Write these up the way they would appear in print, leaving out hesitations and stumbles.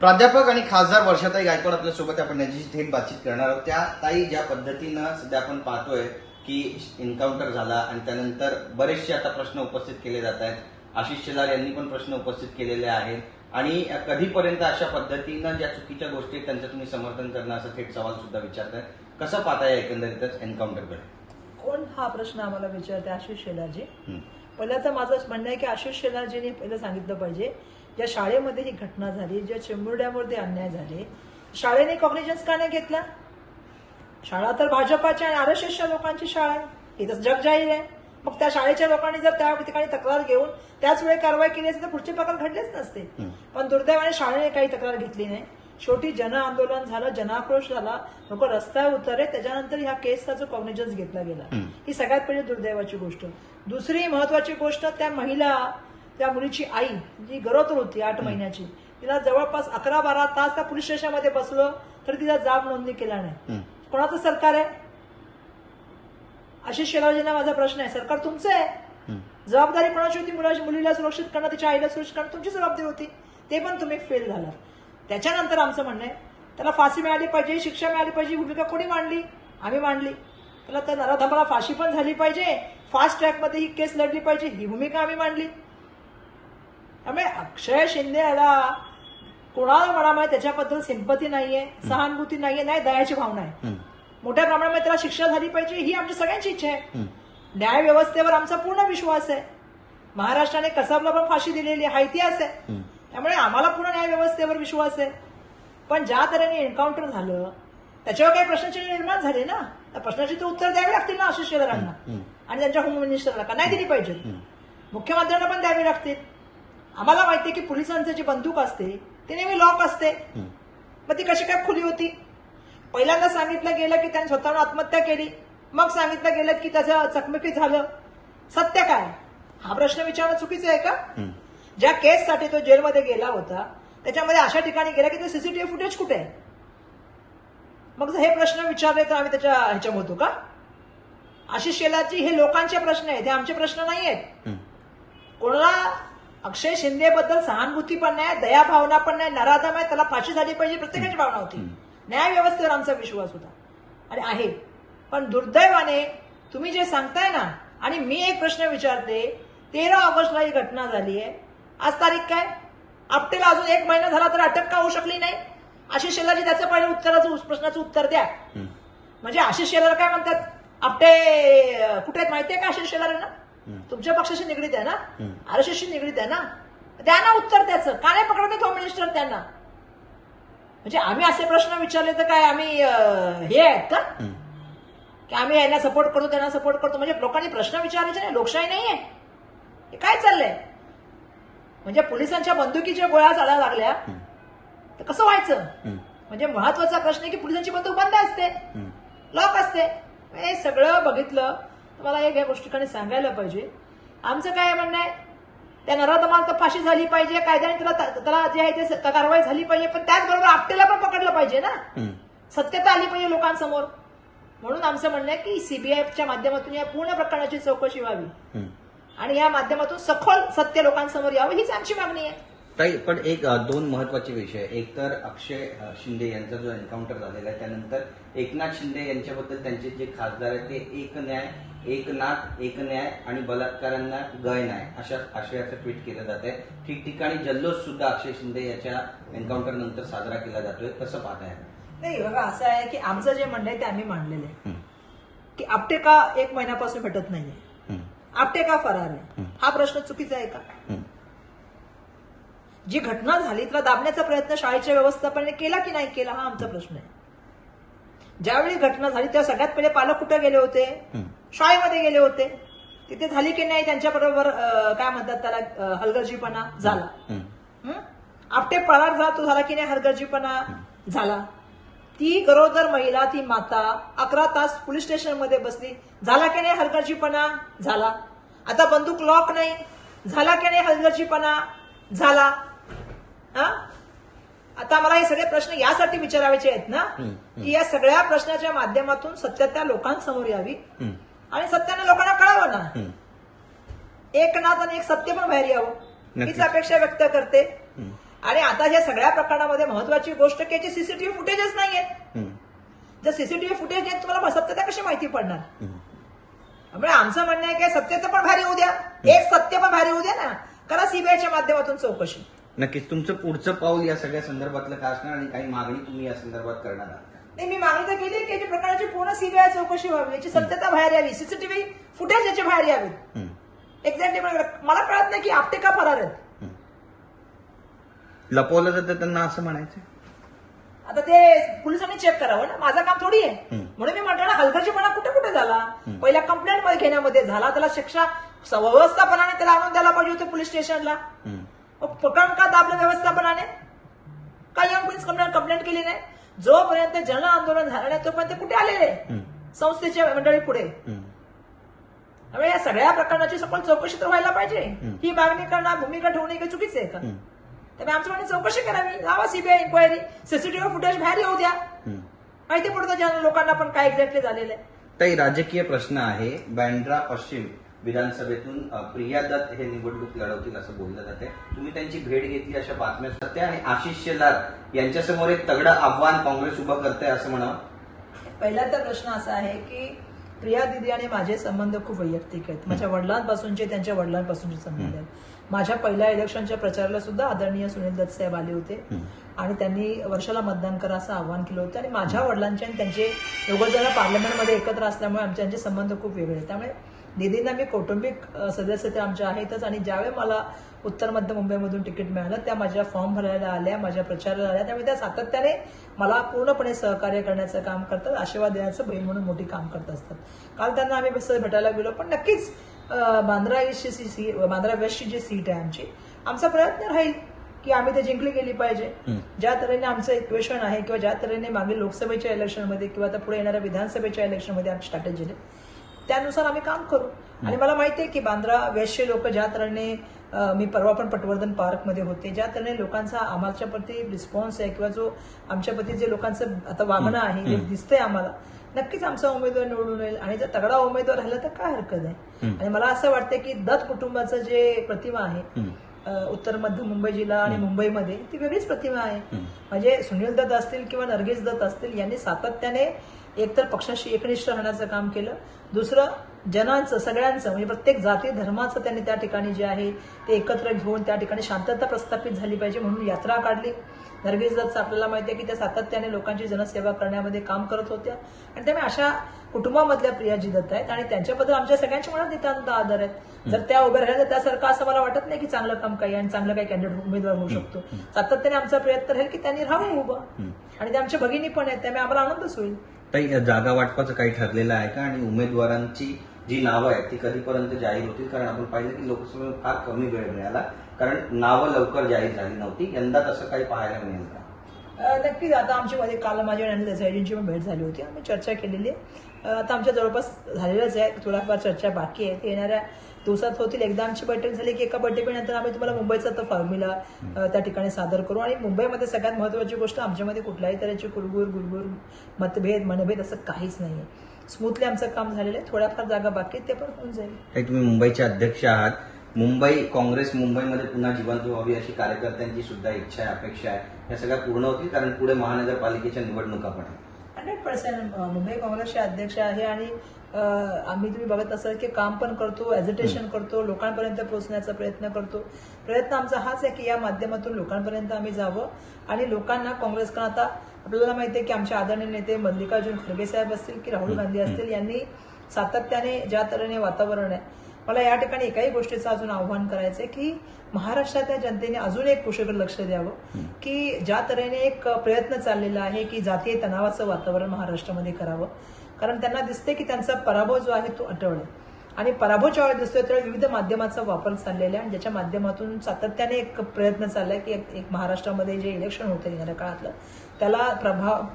प्राध्यापक आणि खासदार वर्षाताई गायकवाड आपल्यासोबत आपण यांच्याशी थेट बातचीत करणार आहोत. त्या ताई ज्या पद्धतीनं सध्या आपण पाहतोय की एन्काउंटर झाला आणि त्यानंतर बरेचसे आता प्रश्न उपस्थित केले जात आहेत. आशिष शेलार यांनी पण प्रश्न उपस्थित केलेले आहेत आणि कधीपर्यंत अशा पद्धतीनं ज्या चुकीच्या गोष्टी आहेत त्यांचं तुम्ही समर्थन करणं असं थेट सवाल सुद्धा विचारताय. कसं पाहताय एकंदरीतच एन्काउंटरकडे? कोण हा प्रश्न आम्हाला विचारते? आशिष शेलारजी. पहिलं तर माझं म्हणणं आहे की आशिष शेलारजींनी पहिलं सांगितलं पाहिजे, ज्या शाळेमध्ये ही घटना झाली, ज्या चिमुरड्यामध्ये अन्याय झाले, शाळेने कॉग्निजन्स का नाही घेतला? शाळा तर भाजपाच्या आणि आरएसएसच्या लोकांची शाळा आहे, हे तर जग जाहीर आहे. मग त्या शाळेच्या लोकांनी जर त्या ठिकाणी तक्रार घेऊन त्याच वेळी कारवाई केली असती तर पुढचे प्रकार घडलेच नसते. पण दुर्दैवाने शाळेने काही तक्रार घेतली नाही. शेवटी जन आंदोलन झालं, जनाक्रोश झाला, लोक रस्त्यावर उतरले, त्याच्यानंतर ह्या केसचा जो कॉग्निजन्स घेतला गेला, ही सगळ्यात पहिली दुर्दैवाची गोष्ट. दुसरी महत्वाची गोष्ट, त्या महिला, त्या मुलीची आई जी गरोदर होती 8 महिन्याची, तिला जवळपास 11-12 तास त्या पोलीस स्टेशनमध्ये बसलो तर तिला जाब नोंदणी केला नाही. कोणाचं सरकार आहे? आशिष शेलारजींना माझा प्रश्न आहे, सरकार तुमचं आहे, जबाबदारी कोणाची होती? मुलीला सुरक्षित करणं, तिच्या आईला सुरक्षित करणं तुमची जबाबदारी होती, ते पण तुम्ही फेल झाला. त्याच्यानंतर आमचं म्हणणं आहे, त्याला फाशी मिळाली पाहिजे, शिक्षा मिळाली पाहिजे. भूमिका कोणी मांडली? आम्ही मांडली. त्याला तर नराधमाला फाशी पण झाली पाहिजे, फास्ट ट्रॅकमध्ये ही केस लढली पाहिजे, ही भूमिका आम्ही मांडली. त्यामुळे अक्षय शिंदे याला कोणाला म्हणामुळे त्याच्याबद्दल सिंपती नाहीये, सहानुभूती नाहीये, नाही दयाची भावना आहे. मोठ्या प्रमाणामध्ये त्याला शिक्षा झाली पाहिजे, ही आमची सगळ्यांची इच्छा आहे. न्याय व्यवस्थेवर आमचा पूर्ण विश्वास आहे. महाराष्ट्राने कसाबला पण फाशी दिलेली आहे, हा इतिहास आहे. त्यामुळे आम्हाला पूर्ण न्याय व्यवस्थेवर विश्वास आहे. पण ज्या तऱ्हेने एन्काउंटर झालं त्याच्यावर काही प्रश्नाचिन्ह निर्माण झाले ना, त्या प्रश्नाची तर उत्तर द्यावी लागतील ना आशिष शेलारांना आणि त्यांच्या होम मिनिस्टरला. का नाही दिली पाहिजे? मुख्यमंत्र्यांना पण द्यावी लागतील. आम्हाला माहितीये की पोलिसांची जी बंदूक असते ती नेहमी लॉक असते, मग ती कशी काय खुली होती? पहिल्यांदा सांगितलं गेलं की त्याने स्वतःहून आत्महत्या केली, मग सांगितलं गेलं की त्याचं चकमकीत झालं. सत्य काय? हा प्रश्न विचारणं चुकीचं आहे का? ज्या केससाठी तो जेलमध्ये गेला होता त्याच्यामध्ये अशा ठिकाणी गेला की ते सीसीटीव्ही फुटेज कुठे आहे? मग जर हे प्रश्न विचारले तर आम्ही त्याच्या ह्याच्यामध्ये होतो का? आशिष शेलारजी, हे लोकांचे प्रश्न आहेत, हे आमचे प्रश्न नाही आहेत. कोणाला अक्षय शिंदेबद्दल सहानुभूती पण नाही, दया भावना पण नाही, नराधम आहे, त्याला फाशी झाली पाहिजे, प्रत्येकाची भावना होती. न्याय व्यवस्थेवर आमचा विश्वास होता आणि आहे. पण दुर्दैवाने तुम्ही जे सांगताय ना, आणि मी एक प्रश्न विचारते, 13 ऑगस्टला ही घटना झाली आहे, आज तारीख काय? आपटेला अजून 1 महिना झाला तर अटक का होऊ शकली नाही? आशिष शेलारजी त्याचं पहिलं प्रश्नाचं उत्तर द्या. म्हणजे आशिष शेलार काय म्हणतात, आपटे कुठे आहेत माहितीये का आशिष शेलारांना? तुमच्या पक्षाशी निगडीत आहे ना, आरएसएसशी निगडीत आहे ना, द्या ना उत्तर त्याचं. का नाही पकडत होम मिनिस्टर त्यांना? म्हणजे आम्ही असे प्रश्न विचारले तर काय आम्ही हे आहेत का की आम्ही यांना सपोर्ट करतो त्यांना सपोर्ट करतो? म्हणजे लोकांनी प्रश्न विचारायचे नाही, लोकशाही नाहीये, हे काय चाललंय? म्हणजे पोलिसांच्या बंदुकीच्या गोळ्या चालायला लागल्या तर कसं व्हायचं? म्हणजे महत्वाचा प्रश्न आहे की पोलिसांची बंदूक बंद असते, लॉक असते. हे सगळं बघितलं तर मला एक या गोष्टीकडे सांगायला पाहिजे. आमचं काय म्हणणं आहे, त्या नराधमाला तर फाशी झाली पाहिजे, कायद्याने त्याला जे आहे ते कारवाई झाली पाहिजे, पण त्याचबरोबर आपटेला पण पकडलं पाहिजे ना, सत्यता आली पाहिजे लोकांसमोर. म्हणून आमचं म्हणणं आहे की सीबीआयच्या माध्यमातून या पूर्ण प्रकरणाची चौकशी व्हावी आणि या माध्यमातून सखोल सत्य लोकांसमोर यावं, हीच आमची मागणी आहे. ताई, पण एक 2 महत्वाचे विषय. एक तर अक्षय शिंदे यांचा जो एन्काउंटर झालेला आहे त्यानंतर एकनाथ शिंदे यांच्याबद्दल त्यांचे जे खासदार आहेत ते एक न्याय, एक नाथ, एक न्याय आणि बलात्कारांना गय नाही अशा आशयाचं ट्विट केलं जात आहे. ठिकठिकाणी जल्लोष सुद्धा अक्षय शिंदे याच्या एन्काउंटर नंतर साजरा केला जातोय. कसं पाहताय? नाही बघा, असं आहे की आमचं जे म्हणणं आहे ते आम्ही मांडलेलं आहे की आपटे का 1 महिन्यापासून भेटत नाहीये, आपटे का फरार आहे, हा प्रश्न चुकीचा आहे का? जी घटना झाली त्याला दाबण्याचा प्रयत्न शाळेच्या व्यवस्थापनाने केला की नाही केला, हा आमचा प्रश्न आहे. ज्यावेळी घटना झाली तेव्हा सगळ्यात पहिले पालक कुठे गेले होते? शाळेमध्ये गेले होते. तिथे झाली की नाही त्यांच्याबरोबर काय म्हणतात त्याला हलगर्जीपणा झाला? आपटे फरार झाला, तो झाला की नाही हलगर्जीपणा झाला? ती गरोदर महिला, ती माता 11 तास पोलीस स्टेशनमध्ये बसली, झाला की नाही हलगर्जीपणा झाला? आता बंदूक लॉक नाही, झाला की नाही हलगर्जीपणा झाला? आता मला हे सगळे प्रश्न यासाठी विचारायचे आहेत ना की या सगळ्या प्रश्नाच्या माध्यमातून सत्यता लोकांसमोर यावी आणि सत्याने लोकांना कळावं ना. एक नाथ आणि एक सत्य पण बाहेर यावं हीच अपेक्षा व्यक्त करते. आणि आता या सगळ्या प्रकरणामध्ये महत्वाची गोष्ट की याची सीसीटीव्ही फुटेजच नाहीये. जर सीसीटीव्ही फुटेज आहेत तुम्हाला सत्यता कशी माहिती पडणार. त्यामुळे आमचं म्हणणं आहे की सत्यता पण भारी होऊ द्या, एक सत्य पण भारी होऊ द्या ना, करा सीबीआयच्या माध्यमातून चौकशी. नक्कीच तुमचं पुढचं पाऊल या सगळ्या संदर्भातलं काय असणार आणि काही मागणी तुम्ही या संदर्भात करणार आहात? नाही, मी मागणी तर केली की याच्या प्रकारची पूर्ण सीबीआय चौकशी व्हावी, याची सत्यता बाहेर यावी, सीसीटीव्ही फुटेज याचे बाहेर यावेत. एक्झॅक्टली मला कळत नाही की आपटे का फरार आहेत. लपवलं जातं त्यांना असं म्हणायचं. आता ते पोलिसांनी चेक करावं ना, माझं काम थोडी आहे. म्हणून मी म्हटलं ना, हलगर्जीपणा कुठे कुठे झाला. पहिल्या कंप्लेंट मध्ये घेण्यामध्ये झाला, त्याला शिक्षा व्यवस्थापनाने त्याला आणून द्यायला पाहिजे होतं पोलीस स्टेशनला. प्रकरण का दाबलं व्यवस्थापनाने, का येऊन पोलीस कंप्लेंट केली नाही. जोपर्यंत जन आंदोलन झालं नाही तोपर्यंत कुठे आलेले संस्थेच्या मंडळी पुढे. त्यामुळे या सगळ्या प्रकरणाची सखोल चौकशी तर व्हायला पाहिजे. ही मागणी करणं, भूमिका ठेवणे काही चुकीचं आहे का. त्यामुळे आमच्या म्हणून चौकशी करावी, लावा सीबीआय इन्क्वायरी, सीसीटीव्ही फुटेज बाहेर येऊ द्या, माहिती पडतं लोकांना पण काय एक्झॅक्टली झालेलं आहे. काही राजकीय प्रश्न आहे. बँड्रा पश्चिम विधानसभेतून प्रिया दत्त हे निवडणूक लढवतील असं बोललं जाते. तुम्ही त्यांची भेट घेतली अशा बातम्या सत्य, आणि आशिष शेलार यांच्यासमोर एक तगडं आव्हान काँग्रेस उभं करते असं म्हणावं. पहिला तर प्रश्न असा आहे की प्रिया दिदी आणि माझे संबंध खूप वैयक्तिक आहेत. माझ्या वडिलांपासूनचे, त्यांच्या वडिलांपासूनचे संबंध आहेत. माझ्या पहिल्या इलेक्शनच्या प्रचाराला सुद्धा आदरणीय सुनील दत्त साहेब आले होते आणि त्यांनी वर्षाला मतदान करा असं आवाहन केलं होतं. आणि माझ्या वडिलांचे आणि त्यांचे दोघं जण पार्लमेंटमध्ये एकत्र असल्यामुळे आमचे संबंध खूप वेगळे आहेत. त्यामुळे दीदींना मी कौटुंबिक सदस्य ते आमच्या आहेतच. आणि ज्यावेळी मला उत्तर मध्य मुंबईमधून तिकीट मिळालं त्या माझ्या फॉर्म भरायला आल्या, माझ्या प्रचाराला आल्या. त्यामुळे त्या सातत्याने मला पूर्णपणे सहकार्य करण्याचं काम करतात, आशीर्वाद देण्याचं बहीण म्हणून मोठी काम करत असतात. काल त्यांना आम्ही भेटायला गेलो. पण नक्कीच बांद्रा वेस्टची जी सीट आहे आमचा प्रयत्न राहील की आम्ही ते जिंकली गेली पाहिजे. ज्या तऱ्हेने आमचं इक्वेशन आहे किंवा ज्या तऱ्हेने मागील लोकसभेच्या इलेक्शनमध्ये किंवा आता पुढे येणाऱ्या विधानसभेच्या इलेक्शनमध्ये आमची स्ट्रॅटेजी आहे, त्यानुसार आम्ही काम करू. आणि मला माहिती आहे की बांद्रा वेस्टचे लोक ज्या तऱ्हेने, मी परवा पण पटवर्धन पार्कमध्ये होते, ज्या तऱ्हेने लोकांचा आमच्या प्रती रिस्पॉन्स आहे किंवा जो आमच्या प्रती जे लोकांचं आता वागणं आहे हे दिसतंय आम्हाला, नक्कीच आमचा उमेदवार निवडून येईल. आणि जर तगडा उमेदवार राहिला तर काय हरकत आहे. आणि मला असं वाटतं की दत्त कुटुंबाचं जे प्रतिमा आहे उत्तर मध्य मुंबई जिल्हा आणि मुंबईमध्ये, ती वेगळीच प्रतिमा आहे. म्हणजे सुनील दत्त असतील किंवा नरगिस दत्त असतील, यांनी सातत्याने एकतर पक्षाशी एकनिष्ठ राहण्याचं काम केलं, दुसरं जनांचं, सगळ्यांचं म्हणजे प्रत्येक जाती धर्माचं त्यांनी त्या ठिकाणी जे आहे ते एकत्र घेऊन त्या ठिकाणी शांतता प्रस्थापित झाली पाहिजे म्हणून यात्रा काढली. नरगिस दत्त आपल्याला माहिती आहे की त्या सातत्याने लोकांची जनसेवा करण्यामध्ये काम करत होत्या. आणि त्यामुळे अशा कुटुंबामधल्या प्रियाजी दत्त आहेत आणि त्यांच्याबद्दल आमच्या सगळ्यांच्या मनात नितांत आदर आहेत. जर त्या उभ्या राहिल्या तर त्यासारखं असं मला वाटत नाही की चांगलं काम काही आणि चांगलं काही कॅन्डिडेट उमेदवार होऊ शकतो. सातत्याने आमचा प्रयत्न राहील की त्यांनी राहावं उभं. आणि ते आमच्या भगिनी पण आहेत, त्यामुळे आम्हाला आनंदच होईल. काही जागा वाटपाचं काही ठरलेलं आहे का, आणि उमेदवारांची जी नावं आहेत ती कधीपर्यंत जाहीर होतील? कारण आपण पाहिलं की लोकसभेत फार कमी वेळ मिळाला, कारण नावं लवकर जाहीर झाली नव्हती. यंदा तसं काही पाहायला मिळेल का? नक्कीच. आता आमची मध्ये काल माझी आणि देसाईजींची पण भेट झाली होती, आम्ही चर्चा केलेली आहे. आता आमच्या जवळपास झालेलंच आहे, थोडाफार चर्चा बाकी आहे, ते येणाऱ्या दिवसात होतील. एकदा आमची बैठक झाली की एका बैठकीनंतर आम्ही तुम्हाला मुंबईचा तो फॉर्म्युला त्या ठिकाणी सादर करू. आणि मुंबईमध्ये सगळ्यात महत्वाची गोष्ट, आमच्यामध्ये कुठल्याही तऱ्हेची गुरगुर मतभेद मनभेद असं काहीच नाहीये. स्मूथली आमचं काम झालेलं आहे. थोड्याफार जागा बाकी आहेत, ते पण होऊन जाईल. काही तुम्ही मुंबईचे अध्यक्ष आहात, मुंबई काँग्रेस मुंबईमध्ये पुन्हा जिवंत व्हावी अशी कार्यकर्त्यांची सुद्धा इच्छा आहे, अपेक्षा आहे. या सगळ्या पूर्ण होतील, कारण पुढे महानगरपालिकेच्या निवडणुका पण आहेत. 100% मुंबई काँग्रेसचे अध्यक्ष आहे आणि आम्ही तुम्ही बघत असाल की काम पण करतो, ॲजिटेशन करतो, लोकांपर्यंत पोहोचण्याचा प्रयत्न करतो. प्रयत्न आमचा हाच आहे की या माध्यमातून लोकांपर्यंत आम्ही जावं आणि लोकांना काँग्रेसकडे, आता आपल्याला माहिती आहे की आमचे आदरणीय नेते मल्लिकार्जुन खरगे साहेब असतील की राहुल गांधी असतील, यांनी सातत्याने ज्या तऱ्हेने वातावरण आहे, मला या ठिकाणी एकाही गोष्टीचं अजून आव्हान करायचंय की महाराष्ट्रातल्या जनतेने अजून एक गोष्टीकडे लक्ष द्यावं की ज्या तऱ्हेने एक प्रयत्न चाललेला आहे की जातीय तणावाचं वातावरण महाराष्ट्रामध्ये करावं. कारण त्यांना दिसते की त्यांचा पराभव जो आहे तो अटळलाय आणि पराभव ज्यावेळी दिसतोय त्यावेळी विविध माध्यमाचा वापर चाललेला आहे आणि ज्याच्या माध्यमातून सातत्याने एक प्रयत्न चाललाय की एक महाराष्ट्रामध्ये जे इलेक्शन होतं येणाऱ्या काळातलं त्याला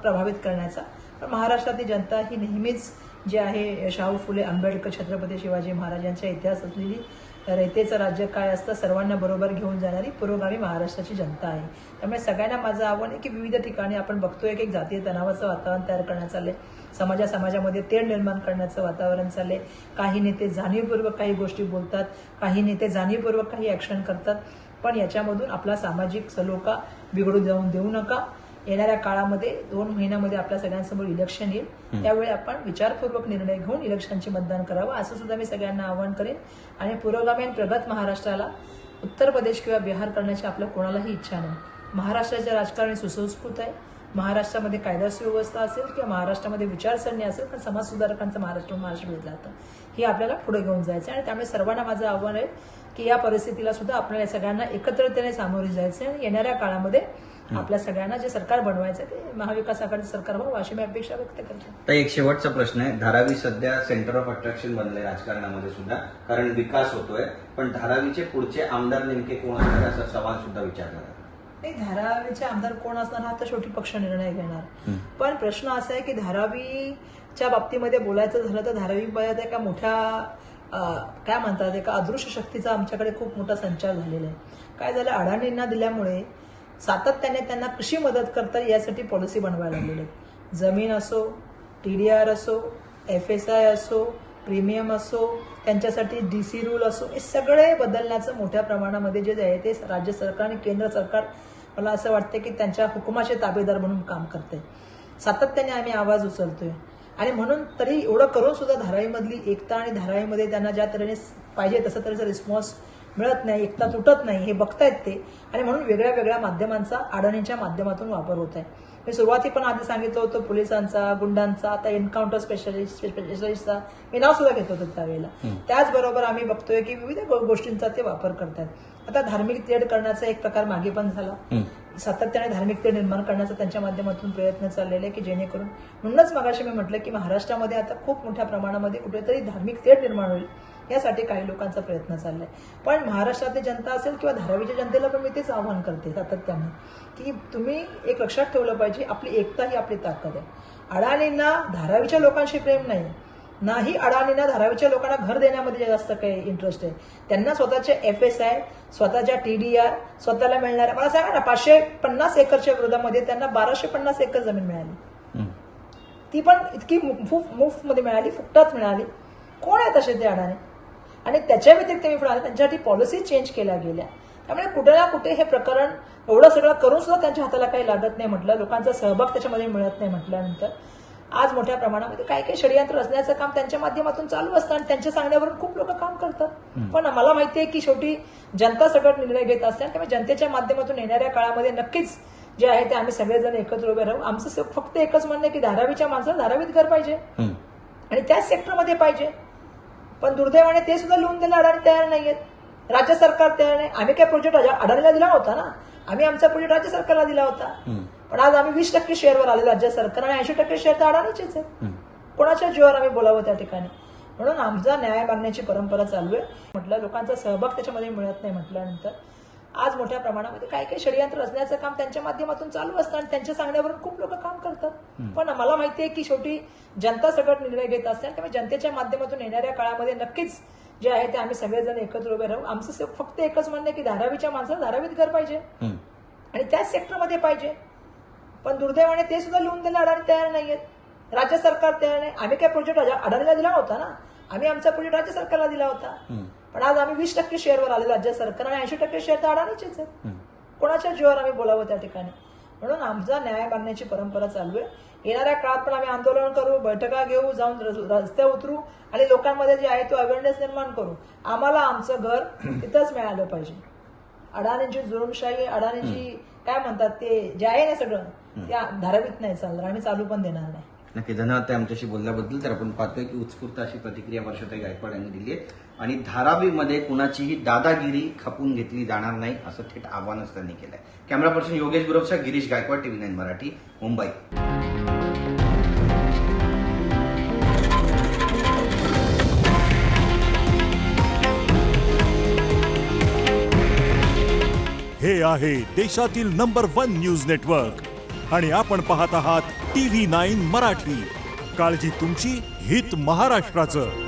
प्रभावित करण्याचा. पण महाराष्ट्रातली जनता ही नेहमीच जे आहे शाहू फुले आंबेडकर छत्रपती शिवाजी महाराजांचा इतिहास असलेली रयतेचं राज्य काय असतं सर्वांना बरोबर घेऊन जाणारी पुरोगामी महाराष्ट्राची जनता आहे. त्यामुळे सगळ्यांना माझं आव्हान आहे की विविध ठिकाणी आपण बघतोय की एक जातीय तणावाचं वातावरण तयार करण्यात चाललंय, समाजामध्ये तेढ निर्माण करण्याचं वातावरण चाललंय. काही नेते जाणीवपूर्वक काही गोष्टी बोलतात, काही नेते जाणीवपूर्वक काही ऍक्शन करतात. पण याच्यामधून आपला सामाजिक सलोखा बिघडू जाऊन देऊ नका. येणाऱ्या काळामध्ये 2 महिन्यामध्ये आपल्या सगळ्यांसमोर इलेक्शन येईल, त्यावेळी आपण विचारपूर्वक निर्णय घेऊन इलेक्शनचे मतदान करावं असं सुद्धा मी सगळ्यांना आवाहन करेन. आणि पुरोगामी आणि प्रगत महाराष्ट्राला उत्तर प्रदेश किंवा बिहार करण्याची आपल्या कोणालाही इच्छा नाही. महाराष्ट्राचे राजकारणी सुसंस्कृत आहे. महाराष्ट्रामध्ये कायदा सुव्यवस्था असेल किंवा महाराष्ट्रामध्ये विचारसरणी असेल, पण समाज सुधारकांचं महाराष्ट्र घेतलं जातं. हे आपल्याला पुढे घेऊन जायचं आहे. आणि त्यामुळे सर्वांना माझं आव्हान आहे की या परिस्थितीला सुद्धा आपल्याला सगळ्यांना एकत्रितपणे सामोरे जायचं आहे. आणि येणाऱ्या काळामध्ये आपल्या सगळ्यांना जे सरकार बनवायचं ते महाविकास आघाडीचं सरकार व्हावं अशी मी अपेक्षा व्यक्त करते. तर एक शेवटचा प्रश्न आहे. धारावी सध्या सेंटर ऑफ अट्रॅक्शन बनलंय राजकारणामध्ये सुद्धा, कारण विकास होतोय, पण धारावीचे पुढचे आमदार नेमके कोण असणार असा सवाल सुद्धा विचारला जातो. नाही, धारावीचे आमदार कोण असणार हा तर शेवटी पक्ष निर्णय घेणार. पण प्रश्न असा आहे की धारावीच्या बाबतीमध्ये बोलायचं झालं तर धारावी एका मोठ्या काय म्हणतात एका अदृश्य शक्तीचा आमच्याकडे खूप मोठा संचार झालेला आहे. काय झालं, अडाणींना दिल्यामुळे सातत्याने त्यांना कशी मदत करता येईल यासाठी पॉलिसी बनवायला लागलेली आहे. जमीन असो, TDR असो, FSI असो, प्रीमियम असो, त्यांच्यासाठी DC रूल असो, हे सगळे बदलण्याचं मोठ्या प्रमाणामध्ये जे आहे ते राज्य सरकार आणि केंद्र सरकार मला असं वाटतं की त्यांच्या हुकुमाचे ताबेदार म्हणून काम करते. सातत्याने आम्ही आवाज उचलतोय आणि म्हणून तरी एवढं करून सुद्धा धारावीमधली एकता आणि धारावीमध्ये त्यांना ज्या तऱ्हेने पाहिजे तसं तऱ्हेचा रिस्पॉन्स मिळत नाही, एकता तुटत नाही, हे बघतायत ते. आणि म्हणून वेगळ्या वेगळ्या माध्यमांचा अडाणींच्या माध्यमातून वापर होत आहे. मी सुरुवाती पण आधी सांगितलं होतं पोलिसांचा, गुंडांचा, आता एन्काउंटर स्पेशलिस्टचा मी नाव सुद्धा घेत होतो त्यावेळेला. त्याचबरोबर आम्ही बघतोय की विविध गोष्टींचा ते वापर करतात. आता धार्मिक तेढ करण्याचा एक प्रकार मागे पण झाला. सातत्याने धार्मिक तेढ निर्माण करण्याचा त्यांच्या माध्यमातून प्रयत्न चाललेले की जेणेकरून, म्हणूनच मगाशी मी म्हटलं की महाराष्ट्रामध्ये आता खूप मोठ्या प्रमाणामध्ये कुठेतरी धार्मिक तेढ निर्माण होईल यासाठी काही लोकांचा प्रयत्न चाललाय. पण महाराष्ट्रातली जनता असेल किंवा धारावीच्या जनतेला पण मी तेच आवाहन करते सातत्याने की तुम्ही एक लक्षात ठेवलं पाहिजे, आपली एकता ही आपली ताकद आहे. अडाणींना धारावीच्या लोकांशी प्रेम नाही अडाणींना धारावीच्या लोकांना घर देण्यामध्ये जास्त काही इंटरेस्ट आहे. त्यांना स्वतःचे FSI, स्वतःच्या TDR, स्वतःला मिळणाऱ्या, मला सांगा ना 550 एकरच्या विरोधामध्ये त्यांना 1250 एकर जमीन मिळाली. ती पण इतकी मुफ्त मध्ये मिळाली, फुकटात मिळाली. कोण आहे तसे ते अडाणी? आणि त्याच्या व्यतिरिक्त मी म्हणाले त्यांच्यासाठी पॉलिसी चेंज केल्या गेल्या. त्यामुळे कुठे ना कुठे हे प्रकरण एवढं सगळं करून सुद्धा त्यांच्या हाताला काही लागत नाही म्हटलं, लोकांचा सहभाग त्याच्यामध्ये मिळत नाही म्हटल्यानंतर आज मोठ्या प्रमाणामध्ये काही काही षडयंत्र रचण्याचं काम त्यांच्या माध्यमातून चालू असतं आणि त्यांच्या सांगण्यावरून खूप लोक काम करतात. पण मला माहितीये की शेवटी जनता सगळं निर्णय घेत असते. त्यामुळे जनतेच्या माध्यमातून येणाऱ्या काळामध्ये नक्कीच जे आहे ते आम्ही सगळेजण एकत्र उभे राहू. आमचं फक्त एकच म्हणणं आहे की धारावीच्या माणसाला धारावीत घर पाहिजे आणि त्याच सेक्टरमध्ये पाहिजे. पण दुर्दैवाने ते सुद्धा लिहून द्यायला अडाणी तयार नाहीयेत, राज्य सरकार तयार नाही. आम्ही काय प्रोजेक्ट अडाणीला दिला होता ना, आम्ही आमचा प्रोजेक्ट राज्य सरकारला दिला होता. पण आज आम्ही 20% शेअरवर आले राज्य सरकार आणि 80% शेअर तर अडाणीचेच आहे. कोणाच्या जीवावर आम्ही बोलावं त्या ठिकाणी? म्हणून आमचा न्याय मागण्याची परंपरा चालू आहे. म्हटलं लोकांचा सहभाग त्याच्यामध्ये मिळत नाही म्हटल्यानंतर आज मोठ्या प्रमाणामध्ये काही काही षडयंत्र रचण्याचं काम त्यांच्या माध्यमातून चालू असतं आणि त्यांच्या सांगण्यावरून खूप लोक काम करतात. पण मला माहितीये की शेवटी जनता सगळं निर्णय घेत असते. त्यामुळे जनतेच्या माध्यमातून येणाऱ्या काळामध्ये नक्कीच जे आहे ते आम्ही सगळेजण एकत्र उभे राहू. आमचं फक्त एकच म्हणणं आहे की धारावीच्या माणसाला धारावीत घर पाहिजे आणि त्याच सेक्टरमध्ये पाहिजे. पण दुर्दैवाने ते सुद्धा लिहून द्यायला अडाणी तयार नाहीयेत, राज्य सरकार तयार नाही. आम्ही काय प्रोजेक्ट अडाणीला दिला होता ना, आम्ही आमचा प्रोजेक्ट राज्य सरकारला दिला होता. पण आज आम्ही 20% शेअरवर आले राज्य सरकार आणि 80% शेअर तर अडाणीचेच आहेत. कोणाच्या जीवावर आम्ही बोलावं त्या ठिकाणी? म्हणून आमचा न्याय मागण्याची परंपरा चालू आहे. येणाऱ्या काळात पण आम्ही आंदोलन करू, बैठका घेऊ, जाऊन रस्त्यावर उतरू आणि लोकांमध्ये जे आहे तो अवेअरनेस निर्माण करू. आम्हाला आमचं घर तिथंच मिळालं पाहिजे. अडाणींची जुलूमशाही, अडाणीची काय म्हणतात ते जे आहे ना सगळं, त्या धारावीत नाही चालणार, आम्ही चालू पण देणार नाही. नक्की, धन्यवाद ते आमच्याशी बोलल्याबद्दल. तर आपण पाहतोय की उत्स्फूर्त अशी प्रतिक्रिया वर्षाताई गायकवाड यांनी दिली आहे आणि धारावीमध्ये कुणाचीही दादागिरी खपून घेतली जाणार नाही असं थेट आव्हानच त्यांनी केलंय. कॅमेरा पर्सन योगेश गुरवसह गिरीश गायकवाड, TV9 मराठी, मुंबई. हे आहे देशातील नंबर 1 न्यूज नेटवर्क आणि आपण पाहत आहात TV9 मराठी. काळजी तुमची, हित महाराष्ट्राचं.